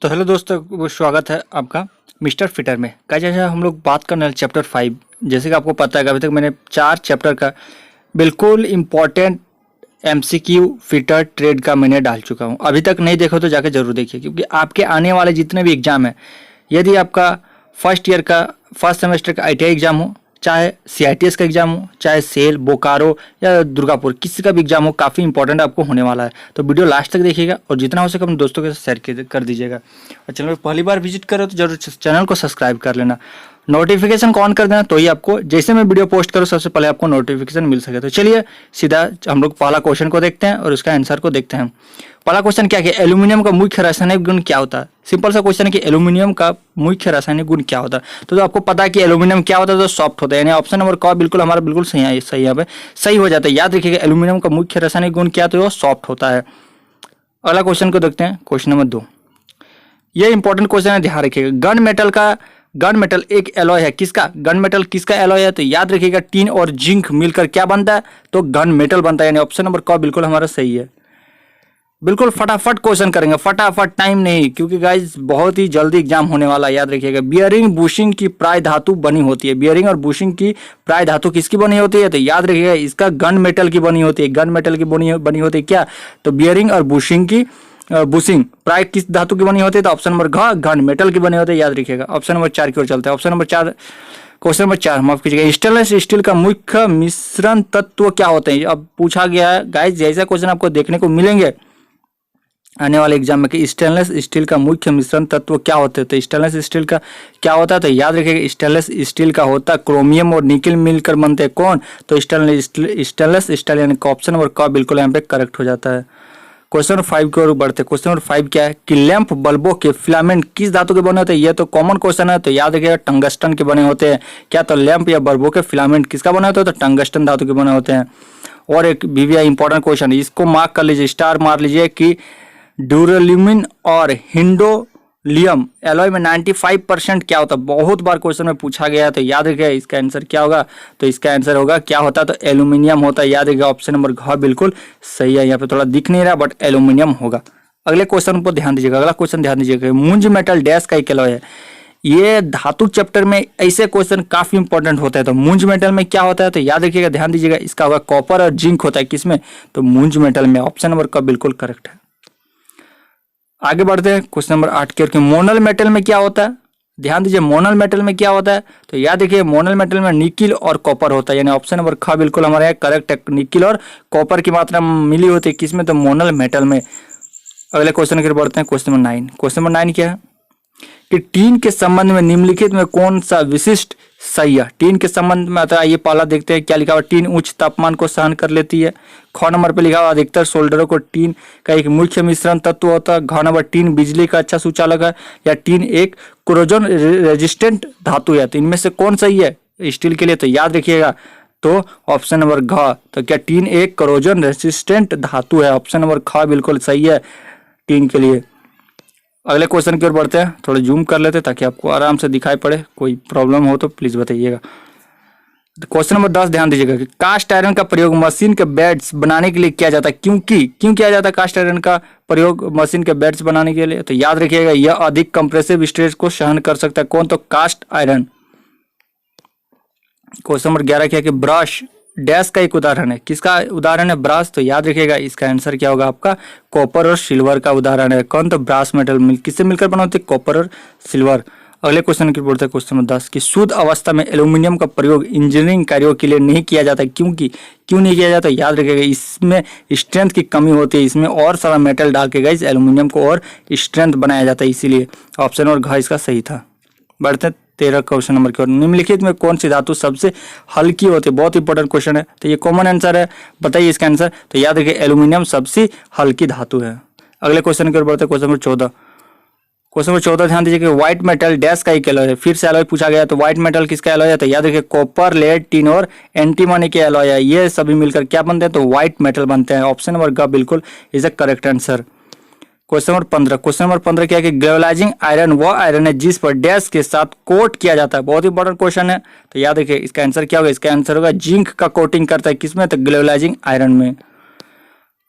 तो हेलो दोस्तों, वो स्वागत है आपका मिस्टर फिटर में। जैसे हम लोग बात करने वाले चैप्टर 5। जैसे कि आपको पता है कि अभी तक मैंने 4 चैप्टर का बिल्कुल इम्पॉर्टेंट एमसीक्यू फिटर ट्रेड का मैंने डाल चुका हूं। अभी तक नहीं देखो तो जाके जरूर देखिए, क्योंकि आपके आने वाले जितने भी एग्जाम है, यदि आपका फर्स्ट सेमेस्टर का ITI एग्जाम हो, चाहे CITS का एग्जाम हो, चाहे सेल, बोकारो या दुर्गापुर, किसी का भी एग्जाम हो, काफ़ी इंपॉर्टेंट आपको होने वाला है। तो वीडियो लास्ट तक देखिएगा और जितना हो सके अपने दोस्तों के साथ शेयर कर दीजिएगा। और चैनल पर पहली बार विजिट करो तो जरूर चैनल को सब्सक्राइब कर लेना, नोटिफिकेशन को ऑन कर देना, तो ही आपको जैसे मैं वीडियो पोस्ट करूँ सबसे पहले आपको नोटिफिकेशन मिल सके। तो चलिए सीधा हम लोग पहला क्वेश्चन को देखते हैं और उसका आंसर को देखते हैं। पहला क्वेश्चन क्या है, एल्यूमिनियम का मुख्य रासायनिक गुण क्या होता है। सिंपल सा क्वेश्चन है कि एल्यूमिनियम का मुख्य रासायनिक गुण क्या होता है। तो आपको पता है कि एल्यूमिनियम क्या होता है, तो सॉफ्ट होता है। यानी ऑप्शन नंबर क बिल्कुल हमारा बिल्कुल सही है, यहाँ पे सही हो जाता है। याद रखिएगा एल्यूमिनियम का मुख्य रासायनिक गुण क्या, तो वो सॉफ्ट होता है। अगला क्वेश्चन को देखते हैं, क्वेश्चन नंबर 2। ये इंपॉर्टेंट क्वेश्चन है, ध्यान रखिएगा। गन मेटल एक एलॉय है, किसका गन मेटल किसका एलॉय है। तो याद रखिएगा टीन और जिंक मिलकर क्या बनता है, तो गन मेटल बनता है। यानी ऑप्शन नंबर क बिल्कुल हमारा सही है। बिल्कुल फटाफट क्वेश्चन करेंगे, फटाफट, टाइम नहीं, क्योंकि गाइज बहुत ही जल्दी एग्जाम होने वाला है। याद रखिएगा बियरिंग बुशिंग की प्राय धातु बनी होती है। बियरिंग और बुशिंग की प्राय धातु किसकी बनी होती है, तो याद रखिएगा इसका गन मेटल की बनी होती है। गन मेटल की बनी होती है क्या, तो बियरिंग और बुशिंग प्राय किस धातु की बनी होती है, तो ऑप्शन नंबर घ गन मेटल की बनी होती है। याद रखिएगा ऑप्शन नंबर 4 की ओर चलते हैं। ऑप्शन नंबर 4, क्वेश्चन नंबर 4 माफ कीजिएगा, स्टेनलेस स्टील का मुख्य मिश्रण तत्व क्या होते हैं। अब पूछा गया है गाइज, जैसा क्वेश्चन आपको देखने को मिलेंगे आने वाले एग्जाम में कि स्टेनलेस स्टील का मुख्य मिश्रण तत्व क्या होते हैं। तो स्टेनलेस स्टील का क्या होता है, तो याद रखिएगा स्टेनलेस स्टील का होता है क्रोमियम और निकल मिलकर बनते हैं कौन, तो स्टेनलेस स्टील। यानी ऑप्शन नंबर क बिल्कुल यहाँ पे करेक्ट हो जाता है। क्वेश्चन नंबर 5 की ओर बढ़ते हैं। क्वेश्चन नंबर 5 क्या है कि लैंप बल्बों के फिलामेंट किस धातु के बने होते हैं। ये तो कॉमन क्वेश्चन है, तो याद रखिएगा टंगस्टन के बने होते हैं। क्या, तो लैंप या बल्बों के फिलामेंट किसका बने होते हैं, तो टंगस्टन धातु के बने होते हैं। और एक VVI इंपॉर्टेंट क्वेश्चन, इसको मार्क कर लीजिए, स्टार मार लीजिए कि ड्यूरेल्यूमिन और हिंडोलियम एलॉय में 95% क्या होता है। बहुत बार क्वेश्चन में पूछा गया है, तो याद रखिएगा इसका आंसर क्या होगा, तो इसका आंसर होगा क्या होता है, तो एल्यूमिनियम होता है। याद रखिएगा ऑप्शन नंबर घ बिल्कुल सही है। यहाँ पे थोड़ा दिख नहीं रहा बट एल्यूमिनियम होगा। अगले क्वेश्चन पर ध्यान दीजिएगा। अगला क्वेश्चन ध्यान दीजिएगा, मुंज मेटल डैश का एक एलॉय है। ये धातु चैप्टर में ऐसे क्वेश्चन काफी इंपॉर्टेंट होते हैं। तो मुंज मेटल में क्या होता है, तो याद रखिएगा ध्यान दीजिएगा इसका होगा कॉपर और जिंक होता है। किसमें, तो मुंज मेटल में। ऑप्शन नंबर क बिल्कुल करेक्ट है। आगे बढ़ते हैं क्वेश्चन नंबर 8 की ओर, मोनल मेटल में क्या होता है। ध्यान दीजिए मोनल मेटल में क्या होता है, तो याद रखिए मोनल मेटल में निकिल और कॉपर होता है। यानी ऑप्शन नंबर ख बिल्कुल हमारे यहाँ करेक्ट है। निकिल और कॉपर की मात्रा मिली होती है किसमें, तो मोनल मेटल में। अगले क्वेश्चन की ओर बढ़ते हैं, क्वेश्चन नंबर 9। क्वेश्चन नंबर 9 क्या है कि टीन के संबंध में निम्नलिखित में कौन सा विशिष्ट सही है। टीन के संबंध में आता है, ये पहला देखते हैं क्या लिखा हुआ, टीन उच्च तापमान को सहन कर लेती है। ख नंबर पे लिखा हुआ अधिकतर सोल्डरों को टीन का एक मुख्य मिश्रण तत्व होता है। घ नंबर टीन बिजली का अच्छा सुचालक है, या टीन एक कोरोजन रेजिस्टेंट धातु है। तो इनमें से कौन सही है स्टील के लिए, तो याद रखिएगा तो ऑप्शन नंबर घ। तो क्या टीन एक कोरोजन रेजिस्टेंट धातु है। ऑप्शन नंबर ख बिल्कुल सही है टीन के लिए। अगले क्वेश्चन की ओर बढ़ते हैं, थोड़ा जूम कर लेते हैं ताकि आपको आराम से दिखाई पड़े। कोई प्रॉब्लम हो तो प्लीज बताइएगा। क्वेश्चन नंबर 10 ध्यान दीजिएगा कि कास्ट आयरन का प्रयोग मशीन के बेड्स बनाने के लिए किया जाता है। क्यों किया जाता है कास्ट आयरन का प्रयोग मशीन के बेड्स बनाने के लिए, तो याद रखिएगा यह अधिक कंप्रेसिव स्ट्रेस को सहन कर सकता है। कौन, तो कास्ट आयरन। क्वेश्चन नंबर 11 क्या है कि ब्रश डैश का एक उदाहरण है। किसका उदाहरण है, ब्रास। तो याद रखिएगा इसका आंसर क्या होगा आपका कॉपर और सिल्वर का उदाहरण है। कौन, तो ब्रास मेटल किससे मिलकर बना होते हैं, कॉपर और सिल्वर। अगले क्वेश्चन की बोलते हैं क्वेश्चन नंबर 10 कि शुद्ध अवस्था में एल्यूमिनियम का प्रयोग इंजीनियरिंग कार्यों के लिए नहीं किया जाता। क्यों नहीं किया जाता, याद रखिएगा इसमें स्ट्रेंथ की कमी होती है। इसमें और सारा मेटल डाल के गाइस एल्यूमिनियम को और स्ट्रेंथ बनाया जाता है, इसीलिए ऑप्शन और घ इसका सही था। बढ़ते 13 क्वेश्चन नंबर की ओर, निम्नलिखित में कौन सी धातु सबसे हल्की होती है। बहुत इंपॉर्टेंट क्वेश्चन है, तो ये कॉमन आंसर है, बताइए इसका आंसर। तो याद रखिए एल्यूमिनियम सबसे हल्की धातु है। अगले क्वेश्चन की ओर बढ़ते हैं, क्वेश्चन नंबर 14। क्वेश्चन नंबर 14 ध्यान दीजिए कि व्हाइट मेटल डैश का एक एलॉय है। फिर से एलॉय पूछा गया, तो व्हाइट मेटल किसका एलॉय है, तो याद रखिए कॉपर, लेड, टिन और एंटीमनी के एलॉय है। ये सभी मिलकर क्या बनते हैं, तो व्हाइट मेटल बनते हैं। ऑप्शन नंबर ग बिल्कुल is a correct answer. Question number 15। Question number 15 क्या है कि ग्लोबलाइजिंग आयरन वो आयरन है जिस पर डैश के साथ कोट किया जाता है। बहुत इंपॉर्टेंट क्वेश्चन है, तो याद रखिए इसका आंसर क्या होगा, इसका आंसर होगा जिंक का कोटिंग करता है किसमें, तो ग्लोबलाइजिंग आयरन में।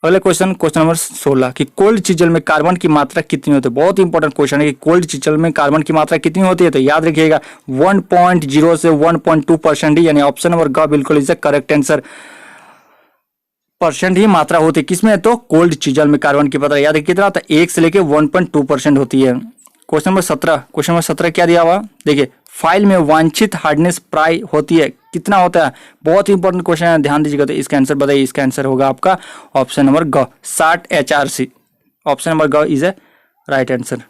अगला क्वेश्चन, क्वेश्चन नंबर 16 कि कोल्ड चीजल में कार्बन की मात्रा कितनी होती है। बहुत इंपॉर्टेंट क्वेश्चन है कि कोल्ड चीजल में कार्बन की मात्रा कितनी होती है। तो याद रखिएगा 1.0 से 1.2% ही, यानी ऑप्शन नंबर ग बिल्कुल इज करेक्ट आंसर। परसेंट ही मात्रा होती है किसमें, तो कोल्ड चीजल में कार्बन की मात्रा याद रखिए कितना होता है, 1 से लेके 1.2% होती है। क्वेश्चन नंबर 17, क्वेश्चन नंबर 17 क्या दिया हुआ, देखिए फाइल में वांछित हार्डनेस प्राय होती है कितना होता है। बहुत इंपॉर्टेंट क्वेश्चन है, ध्यान दीजिएगा। तो इसका आंसर बताइए, इसका आंसर होगा आपका ऑप्शन नंबर ग 60 HRC। ऑप्शन नंबर ग is a right answer.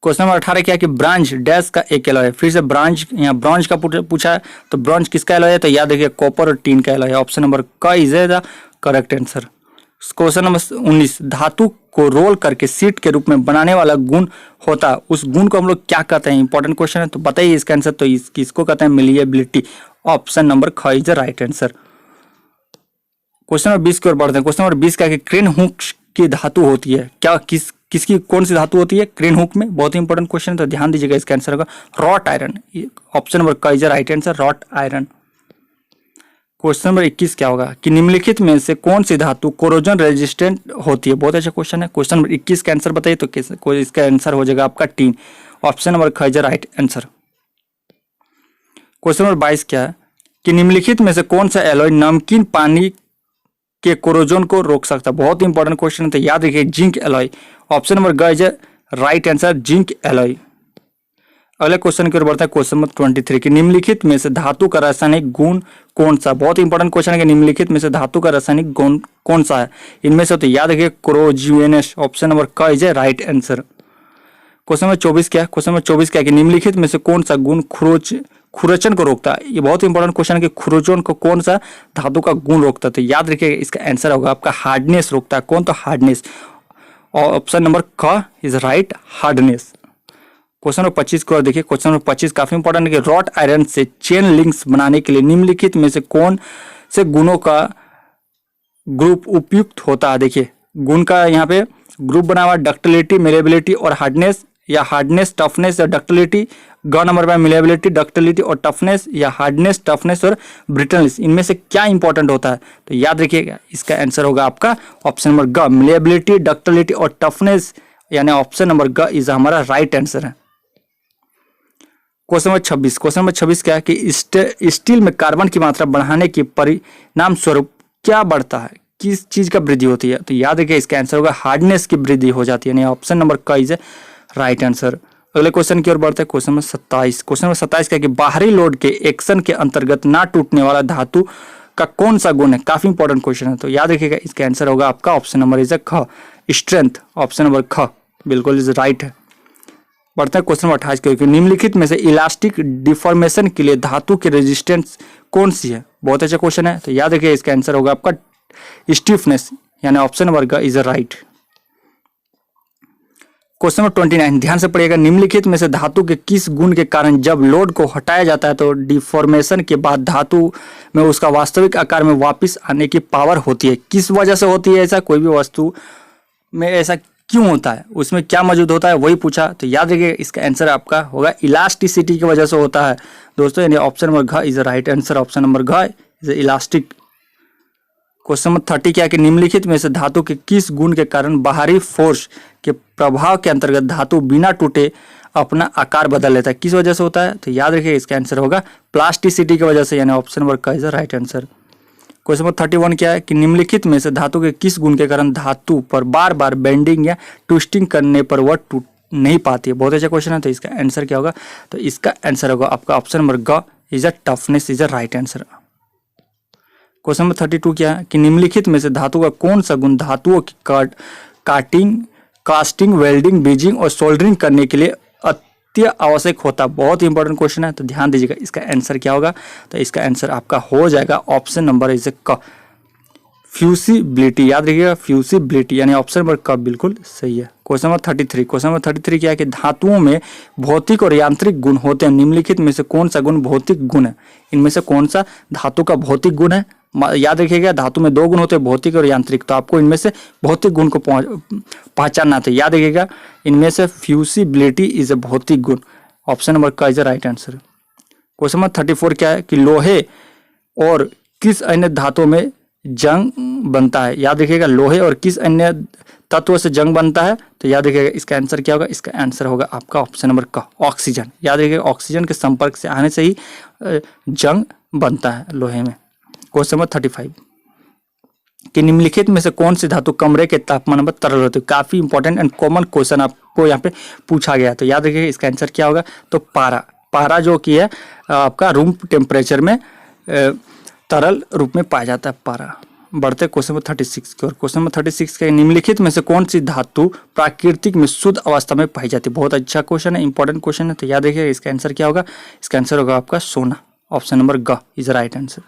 Question number 18 क्या कि ब्रांज डैश का एक एलॉय है। फिर से ब्रांज, यहाँ ब्रॉन्ज का पूछा है, तो ब्रॉन्ज किसका एलॉय है, तो याद रखिए कॉपर और टीन का एलॉय है। ऑप्शन नंबर क is a the correct answer. Question number 19 धातु को रोल करके सीट के रूप में बनाने वाला गुण होता है, उस गुण को हम लोग क्या कहते हैं। इंपॉर्टेंट क्वेश्चन है, तो बताइए इसका आंसर। तो इसको कहते हैं मिलिएबिलिटी। ऑप्शन नंबर ख is the right answer. Question number 20 की ओर बढ़ते हैं। क्वेश्चन नंबर 20 क्या कि क्रेन हुक की धातु होती है क्या, किसकी कौन सी धातु होती है क्रेन हुक में। बहुत इंपॉर्टेंट क्वेश्चन है, तो ध्यान दीजिएगा। इसका आंसर होगा रॉट आयरन। ऑप्शन नंबर क is the right answer, wrought iron. Question number 21 क्या होगा कि निम्नलिखित में से कौन सी धातु कोरोजन रेजिस्टेंट होती है। बहुत अच्छा क्वेश्चन है। क्वेश्चन नंबर 21 का आंसर बताइए, तो इसका आंसर हो जाएगा आपका टीन। ऑप्शन नंबर ख is the right answer. Question number 22 क्या है कि निम्नलिखित में से कौन सा एलॉय नमकीन पानी के कोरोजन को रोक सकता है। बहुत इंपॉर्टेंट क्वेश्चन है, तो याद रखिए जिंक एलॉय। ऑप्शन नंबर ग is right answer, zinc alloy. अगले क्वेश्चन की ओर बढ़ता है। क्वेश्चन नंबर 23 कि निम्नलिखित में से धातु का रासायनिक गुण कौन सा। बहुत इंपॉर्टेंट क्वेश्चन है कि निम्नलिखित में से धातु का रासायनिक गुण कौन सा है। इनमें से तो याद रखिए क्रोजिनेस। ऑप्शन नंबर क is right answer. Question number 24 क्या है, क्वेश्चन नंबर 24 क्या है कि निम्नलिखित में से कौन सा गुण खुरचन को रोकता है। ये बहुत इंपॉर्टेंट क्वेश्चन है कि खुरचन को कौन सा धातु का गुण रोकता है। तो याद रखिएगा इसका आंसर होगा आपका हार्डनेस रोकता है। कौन, तो हार्डनेस। ऑप्शन नंबर क is right, hardness. Question number 25 को देखिए। क्वेश्चन नंबर 25 काफी इंपॉर्टेंट है कि रॉट आयरन से चेन लिंक्स बनाने के लिए निम्नलिखित में से कौन से गुणों का ग्रुप उपयुक्त होता है। देखिए गुण का यहाँ पे ग्रुप बना हुआ, डक्टिलिटी, मिलेबिलिटी और हार्डनेस, या हार्डनेस, टफनेस या डक्टिलिटी। ग नंबर पर मिलेबिलिटी, डक्टिलिटी और टफनेस, या हार्डनेस, टफनेस और ब्रिटलनेस। इनमें से क्या इंपॉर्टेंट होता है, तो याद रखिएगा इसका आंसर होगा आपका ऑप्शन नंबर ग, मिलेबिलिटी, डक्टिलिटी और टफनेस, यानी ऑप्शन नंबर ग इज हमारा राइट आंसर है। क्वेश्चन नंबर 26, क्वेश्चन नंबर 26 क्या है कि स्टील में कार्बन की मात्रा बढ़ाने के परिणाम स्वरूप क्या बढ़ता है, किस चीज का वृद्धि होती है। तो याद रखिए इसका आंसर होगा हार्डनेस की वृद्धि हो जाती है, यानी ऑप्शन नंबर क इज राइट आंसर। अगले क्वेश्चन की ओर बढ़ते हैं। क्वेश्चन नंबर 27, क्वेश्चन नंबर 27 क्या है कि बाहरी लोड के एक्शन के अंतर्गत ना टूटने वाला धातु का कौन सा गुण है। काफी इंपॉर्टेंट क्वेश्चन है, तो याद रखिएगा इसका आंसर होगा आपका ऑप्शन नंबर इज ख, स्ट्रेंथ। ऑप्शन नंबर ख बिल्कुल इज राइट है। बढ़ते हैं क्वेश्चन नंबर 28 के। निम्नलिखित में से इलास्टिक डिफॉर्मेशन के लिए धातु की रेजिस्टेंस कौन सी है। बहुत अच्छा क्वेश्चन है, तो याद रखिए इसका आंसर होगा आपका स्टिफनेस, यानी ऑप्शन नंबर ग इज राइट। क्वेश्चन नंबर 29 ध्यान से पढ़िएगा। निम्नलिखित में से धातु के किस गुण के कारण जब लोड को हटाया जाता है तो डिफॉर्मेशन के बाद धातु में उसका वास्तविक आकार में वापस आने की पावर होती है। किस वजह से होती है ऐसा, कोई भी वस्तु में ऐसा क्यों होता है, उसमें क्या मौजूद होता है, वही पूछा। तो याद रखिए इसका आंसर आपका होगा इलास्टिसिटी की वजह से होता है दोस्तों, यानी ऑप्शन नंबर घ is right answer. Option number घ इज इलास्टिक। क्वेश्चन नंबर 30 क्या है कि निम्नलिखित में से धातु के किस गुण के कारण बाहरी फोर्स के प्रभाव के अंतर्गत धातु बिना टूटे अपना आकार बदल लेता है, किस वजह से होता है। तो याद रखिए इसका आंसर होगा प्लास्टिसिटी की वजह से, यानी ऑप्शन नंबर क is right answer. Question number 31 क्या है कि निम्नलिखित में से धातु के किस गुण के कारण धातु पर बार बार बेंडिंग या ट्विस्टिंग करने पर वह टूट नहीं पाती है। बहुत अच्छा क्वेश्चन है, तो इसका आंसर क्या होगा, तो इसका आंसर होगा आपका ऑप्शन नंबर ग is toughness is right answer. Question number 32 क्या है कि निम्नलिखित में से धातु का कौन सा गुण धातुओं की कास्टिंग, वेल्डिंग, बीजिंग और सोल्डरिंग करने के लिए अति आवश्यक होता है। बहुत इंपॉर्टेंट क्वेश्चन है, तो ध्यान दीजिएगा इसका आंसर क्या होगा, तो इसका आंसर आपका हो जाएगा ऑप्शन नंबर इज क, फ्यूसिबिलिटी। याद रखिएगा फ्यूसिबिलिटी, यानी ऑप्शन नंबर क बिल्कुल सही है। क्वेश्चन नंबर 33, क्वेश्चन नंबर 33 क्या है कि धातुओं में भौतिक और यांत्रिक गुण होते हैं, निम्नलिखित में से कौन सा गुण भौतिक गुण है। इनमें से कौन सा धातु का भौतिक गुण है। याद रखिएगा धातु में दो गुण होते हैं, भौतिक और यांत्रिक, तो आपको इनमें से भौतिक गुण को पहचानना था। याद रखिएगा इनमें से फ्यूसिबिलिटी इज ए भौतिक गुण। ऑप्शन नंबर का is right answer. Question number 34 क्या है कि लोहे और किस अन्य धातु में जंग बनता है? याद रखिएगा लोहे और किस अन्य तत्व से जंग बनता है? तो याद रखिएगा इसका आंसर क्या होगा? इसका आंसर होगा आपका ऑप्शन नंबर क, ऑक्सीजन। याद रखिएगा ऑक्सीजन के संपर्क से आने से ही जंग बनता है लोहे में। क्वेश्चन नंबर 35 कि निम्नलिखित में से कौन सी धातु कमरे के तापमान पर तरल होती है? काफी इंपॉर्टेंट एंड कॉमन क्वेश्चन आपको यहाँ पे पूछा गया है। तो याद रखिएगा इसका आंसर क्या होगा? तो पारा। पारा जो कि है आपका रूम टेम्परेचर में तरल रूप में पाया जाता है पारा। बढ़ते क्वेश्चन नंबर 36 की ओर। क्वेश्चन नंबर 36 के निम्नलिखित में से कौन सी धातु प्राकृतिक में शुद्ध अवस्था में पाई जाती है? बहुत अच्छा क्वेश्चन है, इंपॉर्टेंट क्वेश्चन है। तो याद रखिएगा इसका आंसर क्या होगा? इसका आंसर होगा आपका सोना। ऑप्शन नंबर ग is right answer.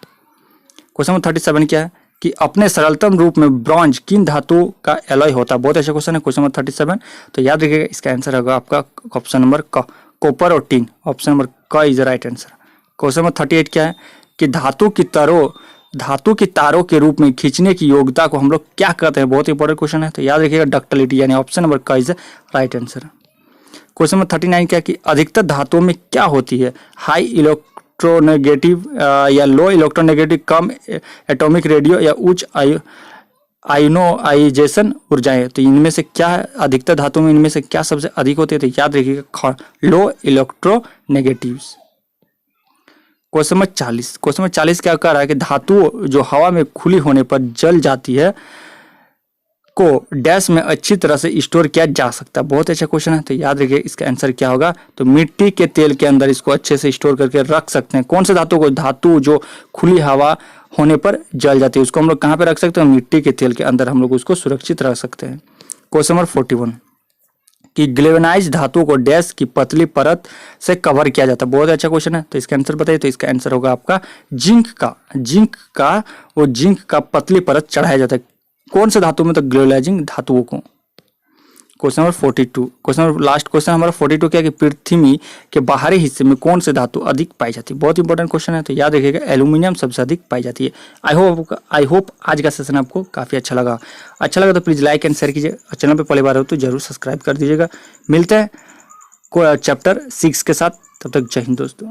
Question number 37 क्या है कि अपने सरलतम रूप में ब्रॉन्ज किन धातुओं का एलॉय होता है? बहुत अच्छा क्वेश्चन है क्वेश्चन नंबर 37। तो याद रखिएगा इसका आंसर होगा आपका ऑप्शन नंबर क, कॉपर और टिन। ऑप्शन नंबर क is right answer. Question number 38 क्या है कि धातु की तारों के रूप में खींचने की योग्यता को हम लोग क्या कहते हैं? बहुत इंपॉर्टेंट क्वेश्चन है। तो याद रखिएगा डक्टिलिटी, यानी ऑप्शन नंबर क is right answer. Question number 39 क्या है कि अधिकतर धातुओं में क्या होती है? हाई इलेक्ट्रोनेगेटिव या लो इलेक्ट्रोनेगेटिव, कम एटॉमिक रेडियो या उच्च आयोनाइजेशन ऊर्जाएं। तो इनमें से क्या है? अधिकतर धातुओं में इनमें से क्या सबसे अधिक होती है? तो याद रखिएगा low electronegatives. Question number 40। Question number 40 क्या कह रहा है कि धातु जो हवा में खुली होने पर जल जाती है को डैश में अच्छी तरह से स्टोर किया जा सकता है? बहुत अच्छा क्वेश्चन है। तो याद रखिए इसका आंसर क्या होगा? तो मिट्टी के तेल के अंदर इसको अच्छे से स्टोर करके रख सकते हैं। कौन से धातु को? धातु जो खुली हवा होने पर जल जाती है उसको हम लोग कहाँ पे रख सकते हैं? मिट्टी के तेल के अंदर हम लोग उसको सुरक्षित रख सकते हैं। क्वेश्चन नंबर 41 कि ग्लेवेनाइज धातु को डैश की पतली परत से कवर किया जाता है? बहुत अच्छा क्वेश्चन है। तो इसका आंसर बताइए। तो इसका आंसर होगा आपका जिंक का पतली परत चढ़ाया जाता है। कौन से धातु में? तो ग्लेवेनाइजिंग धातुओं को। Question number 42। Question number last question हमारा 42 क्या कि पृथ्वी के बाहरी हिस्से में कौन से धातु अधिक पाई जाती है? बहुत इंपॉर्टेंट क्वेश्चन है। तो याद रखिएगा एल्यूमिनियम सबसे अधिक पाई जाती है। आई होप आज का सेशन आपको काफी अच्छा लगा तो प्लीज लाइक एंड शेयर कीजिए। चैनल पे पहली बार हो तो जरूर सब्सक्राइब कर दीजिएगा। मिलते हैं चैप्टर 6 के साथ, तब तक जय हिंद दोस्तों।